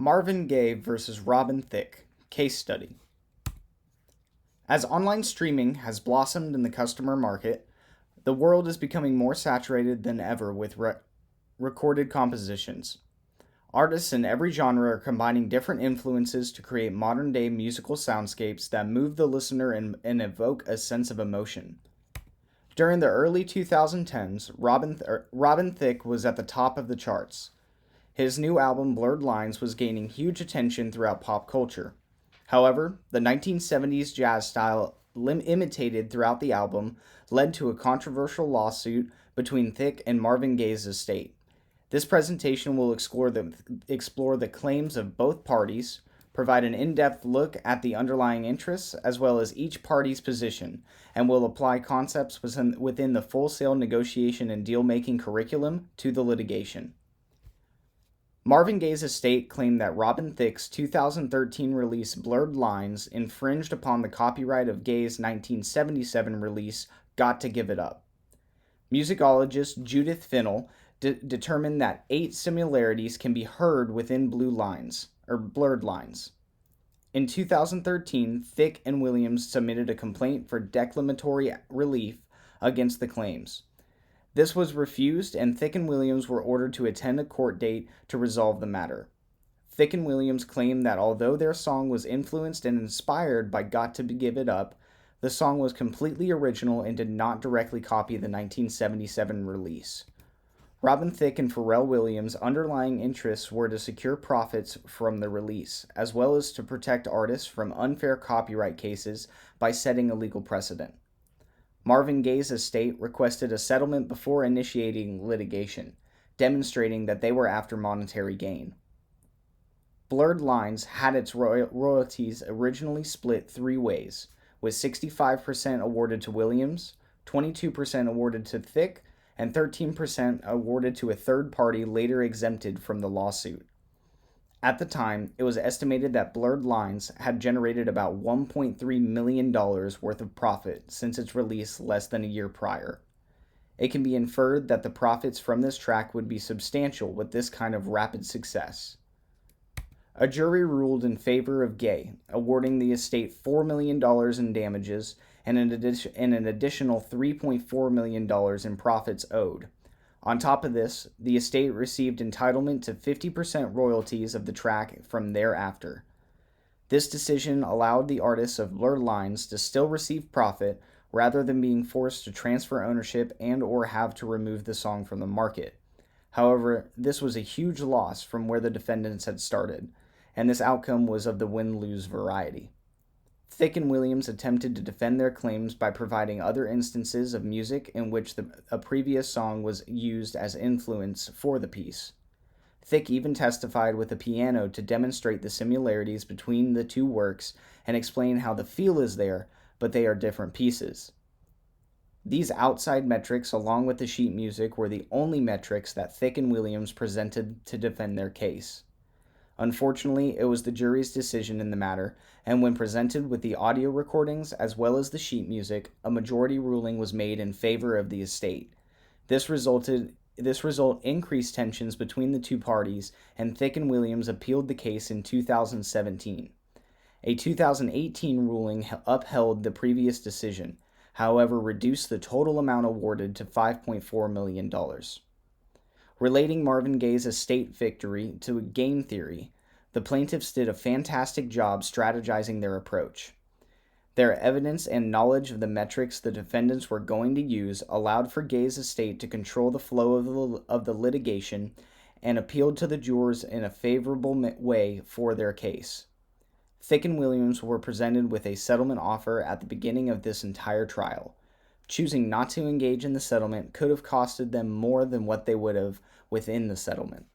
Marvin Gaye versus Robin Thicke, case study. As online streaming has blossomed in the customer market, the world is becoming more saturated than ever with recorded compositions. Artists in every genre are combining different influences to create modern day musical soundscapes that move the listener and evoke a sense of emotion. During the early 2010s, Robin Thicke was at the top of the charts. His new album, Blurred Lines, was gaining huge attention throughout pop culture. However, the 1970s jazz style imitated throughout the album led to a controversial lawsuit between Thicke and Marvin Gaye's estate. This presentation will explore the claims of both parties, provide an in-depth look at the underlying interests as well as each party's position, and will apply concepts within the full sale negotiation and deal-making curriculum to the litigation. Marvin Gaye's estate claimed that Robin Thicke's 2013 release Blurred Lines infringed upon the copyright of Gaye's 1977 release Got to Give It Up. Musicologist Judith Finnell determined that 8 similarities can be heard within Blurred Lines. In 2013, Thicke and Williams submitted a complaint for declaratory relief against the claims. This was refused, and Thicke and Williams were ordered to attend a court date to resolve the matter. Thicke and Williams claimed that although their song was influenced and inspired by Got to Give It Up, the song was completely original and did not directly copy the 1977 release. Robin Thicke and Pharrell Williams' underlying interests were to secure profits from the release, as well as to protect artists from unfair copyright cases by setting a legal precedent. Marvin Gaye's estate requested a settlement before initiating litigation, demonstrating that they were after monetary gain. Blurred Lines had its royalties originally split 3 ways, with 65% awarded to Williams, 22% awarded to Thicke, and 13% awarded to a third party later exempted from the lawsuit. At the time, it was estimated that Blurred Lines had generated about $1.3 million worth of profit since its release less than a year prior. It can be inferred that the profits from this track would be substantial with this kind of rapid success. A jury ruled in favor of Gaye, awarding the estate $4 million in damages and an additional $3.4 million in profits owed. On top of this, the estate received entitlement to 50% royalties of the track from thereafter. This decision allowed the artists of Blurred Lines to still receive profit rather than being forced to transfer ownership and/or have to remove the song from the market. However, this was a huge loss from where the defendants had started, and this outcome was of the win-lose variety. Thicke and Williams attempted to defend their claims by providing other instances of music in which a previous song was used as influence for the piece. Thicke even testified with a piano to demonstrate the similarities between the two works and explain how the feel is there, but they are different pieces. These outside metrics, along with the sheet music, were the only metrics that Thicke and Williams presented to defend their case. Unfortunately, it was the jury's decision in the matter, and when presented with the audio recordings as well as the sheet music, a majority ruling was made in favor of the estate. This result increased tensions between the two parties, and Thicke and Williams appealed the case in 2017. A 2018 ruling upheld the previous decision, however reduced the total amount awarded to $5.4 million. Relating Marvin Gaye's estate victory to game theory, the plaintiffs did a fantastic job strategizing their approach. Their evidence and knowledge of the metrics the defendants were going to use allowed for Gaye's estate to control the flow of the litigation and appealed to the jurors in a favorable way for their case. Thicke and Williams were presented with a settlement offer at the beginning of this entire trial. Choosing not to engage in the settlement could have costed them more than what they would have within the settlement.